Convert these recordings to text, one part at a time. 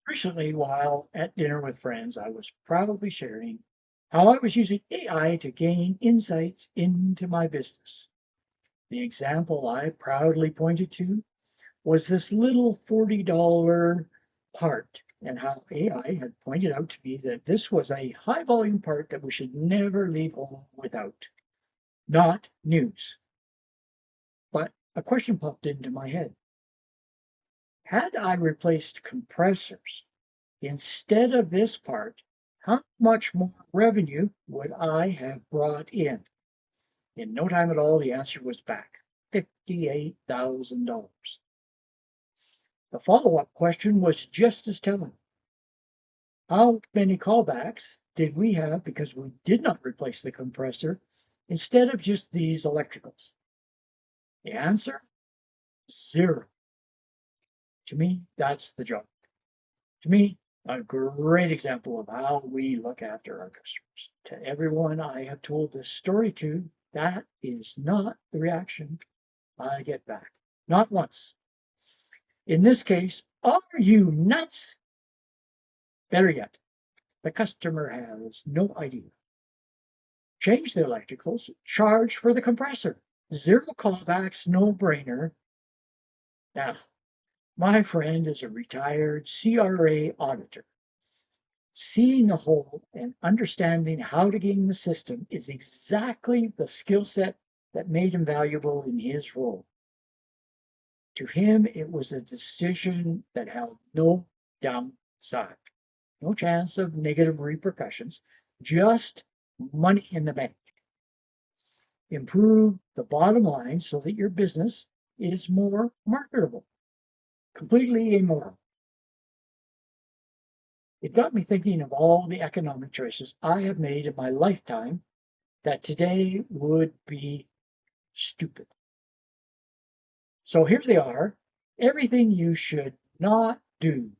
Recently, while at dinner with friends, I was proudly sharing how I was using AI to gain insights into my business. The example I proudly pointed to was this little $40 part, and how AI had pointed out to me that this was a high volume part that we should never leave home without. Not news. But a question popped into my head. Had I replaced compressors instead of this part, how much more revenue would I have brought in? In no time at all, the answer was back $58,000. The follow up question was just as telling. How many callbacks did we have because we did not replace the compressor instead of just these electricals? The answer? Zero. To me, that's the job. To me, a great example of how we look after our customers. To everyone I have told this story to, that is not the reaction I get back. Not once. In this case, are you nuts? Better yet, the customer has no idea. Change the electricals, charge for the compressor. Zero callbacks, no brainer. Now, my friend is a retired CRA auditor. Seeing the whole and understanding how to game the system is exactly the skill set that made him valuable in his role. To him, it was a decision that held no downside, no chance of negative repercussions, just money in the bank. Improve the bottom line so that your business is more marketable. Completely amoral. It got me thinking of all the economic choices I have made in my lifetime that today would be stupid. So here they are, everything you should not do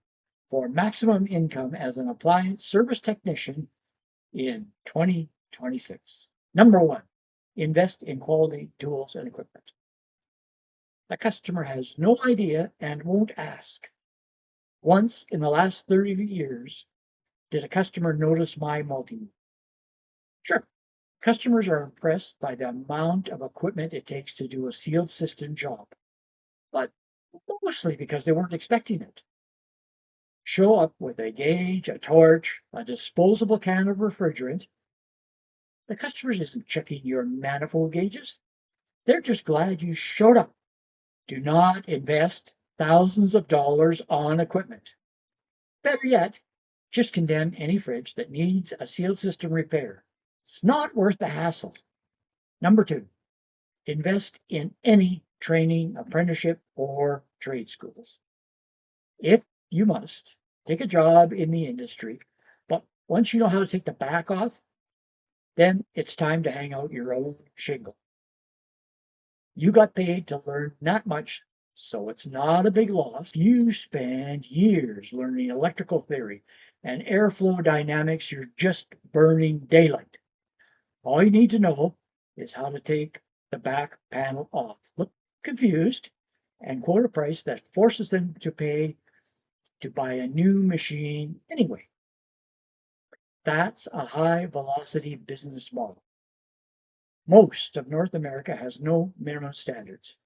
for maximum income as an appliance service technician in 2026. Number one, invest in quality tools and equipment. The customer has no idea and won't ask. Once in the last 30 years, did a customer notice my multimeter? Sure. Customers are impressed by the amount of equipment it takes to do a sealed system job, but mostly because they weren't expecting it. Show up with a gauge, a torch, a disposable can of refrigerant. The customer isn't checking your manifold gauges. They're just glad you showed up. Do not invest thousands of dollars on equipment. Better yet, just condemn any fridge that needs a sealed system repair. It's not worth the hassle. Number two, invest in any training, apprenticeship, or trade schools. If you must, take a job in the industry, but once you know how to take the back off, then it's time to hang out your own shingle. You got paid to learn that much, so it's not a big loss. You spend years learning electrical theory and airflow dynamics, you're just burning daylight. All you need to know is how to take the back panel off. Look confused and quote a price that forces them to pay to buy a new machine anyway. That's a high velocity business model. Most of North America has no minimum standards.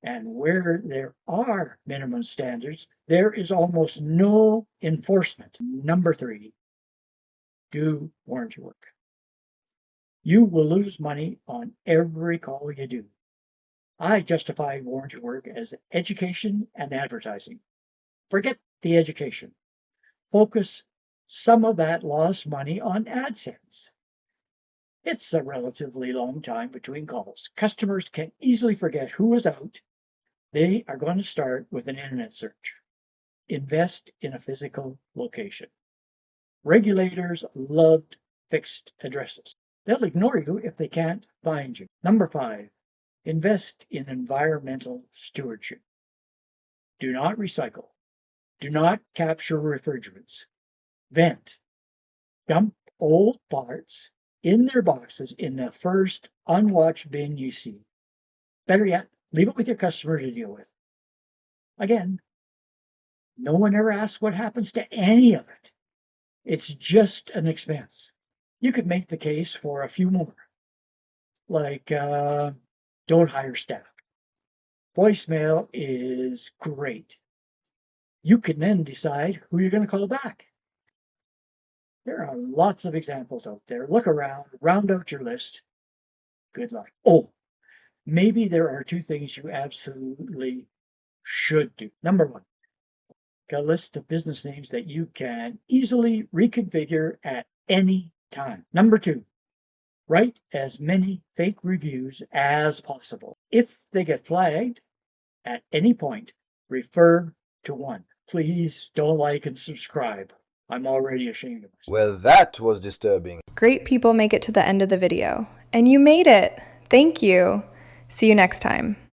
And where there are minimum standards, there is almost no enforcement. Number three, do warranty work. You will lose money on every call you do. I justify warranty work as education and advertising. Forget the education. Focus some of that lost money on AdSense. It's a relatively long time between calls. Customers can easily forget who is out. They are going to start with an internet search. Invest in a physical location. Regulators loved fixed addresses. They'll ignore you if they can't find you. Number five, invest in environmental stewardship. Do not recycle. Do not capture refrigerants. Vent. Dump old parts in their boxes in the first unwatched bin you see. Better yet, leave it with your customer to deal with. Again, No one ever asks what happens to any of it. It's just an expense. You could make the case for a few more, like don't hire staff. Voicemail is great. You can then decide who you're going to call back. There are lots of examples out there. Look around, round out your list. Good luck. Oh, maybe there are two things you absolutely should do. Number one, a list of business names that you can easily reconfigure at any time. Number two, write as many fake reviews as possible. If they get flagged at any point, refer to one. Please don't like and subscribe. I'm already ashamed of myself. Well, that was disturbing. Great people make it to the end of the video. And you made it! Thank you! See you next time.